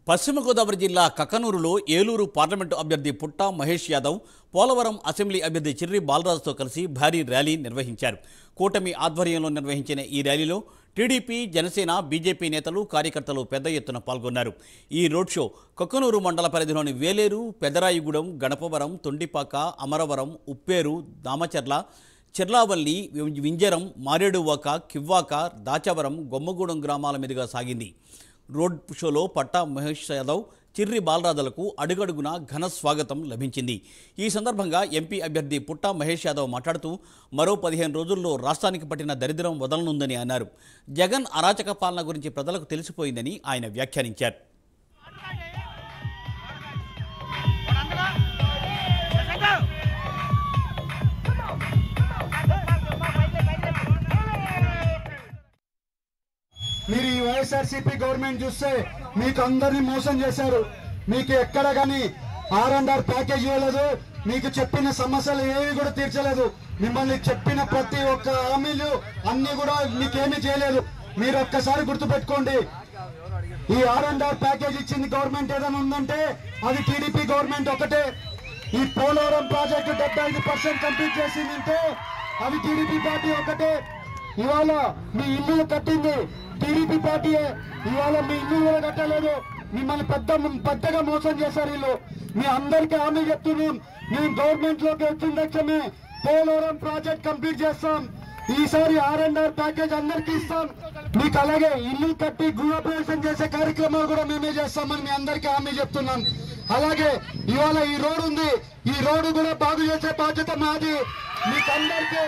పశ్చిమ గోదావరి జిల్లా కక్కనూరులో ఏలూరు పార్లమెంటు అభ్యర్థి పుట్టా మహేష్ యాదవ్, పోలవరం అసెంబ్లీ అభ్యర్థి చిర్రి బాలరాజుతో కలిసి భారీ ర్యాలీ నిర్వహించారు. కూటమి ఆధ్వర్యంలో నిర్వహించిన ఈ ర్యాలీలో టీడీపీ, జనసేన, బీజేపీ నేతలు, కార్యకర్తలు పెద్ద ఎత్తున పాల్గొన్నారు. ఈ రోడ్ షో కక్కనూరు మండల పరిధిలోని వేలేరు, పెదరాయిగూడెం, గణపవరం, తొండిపాక, అమరవరం, ఉప్పేరు, దామచర్ల, చెర్లావల్లి, వింజరం, మారేడువాక, కివ్వాక, దాచవరం, గొమ్మగూడెం గ్రామాల మీదుగా సాగింది. రోడ్ షోలో పట్టా మహేష్ యాదవ్, చిర్రి బాలరాజులకు అడుగడుగునా ఘన స్వాగతం లభించింది. ఈ సందర్భంగా ఎంపీ అభ్యర్థి పుట్టా మహేష్ యాదవ్ మాట్లాడుతూ మరో 15 రోజుల్లో రాష్ట్రానికి పట్టిన దరిద్రం వదలనుందని అన్నారు. జగన్ అరాచక పాలన గురించి ప్రజలకు తెలిసిపోయిందని ఆయన వ్యాఖ్యానించారు. మీరు ఈ వైఎస్ఆర్సీపీ గవర్నమెంట్ చూస్తే మీకు అందరినీ మోసం చేశారు. మీకు ఎక్కడ కానీ R&R ప్యాకేజ్ ఇవ్వలేదు. మీకు చెప్పిన సమస్యలు ఏవి కూడా తీర్చలేదు. మిమ్మల్ని చెప్పిన ప్రతి ఒక్క హామీలు అన్ని కూడా మీకేమీ చేయలేదు. మీరు ఒక్కసారి గుర్తుపెట్టుకోండి, ఈ R&R ప్యాకేజ్ ఇచ్చింది గవర్నమెంట్ ఏదైనా ఉందంటే అది టీడీపీ గవర్నమెంట్ ఒకటే. ఈ పోలవరం ప్రాజెక్టు 75% కంప్లీట్ చేసిందంటే అది టీడీపీ పార్టీ ఒకటే. ఇవాళ మీ ఇల్లు కట్టింది టీడీపీ పార్టీయే. ఇవాళ మీ ఇల్లు కూడా కట్టలేదు. మిమ్మల్ని పెద్దగా మోసం చేశారు వీళ్ళు. మీ అందరికీ హామీ చెప్తున్నాం, మేము గవర్నమెంట్ లోకి వచ్చిన తక్షణమే పోలవరం ప్రాజెక్ట్ కంప్లీట్ చేస్తాం. ఈసారి R&R ప్యాకేజ్ అందరికీ ఇస్తాం. మీకు అలాగే ఇల్లు కట్టి గృహప్రవేశం చేసే కార్యక్రమాలు కూడా మేమే చేస్తామని మీ అందరికీ హామీ చెప్తున్నాం. అలాగే ఇవాళ ఈ రోడ్డు ఉంది, ఈ రోడ్డు కూడా బాగు చేసే బాధ్యత మాది. మీకందరికీ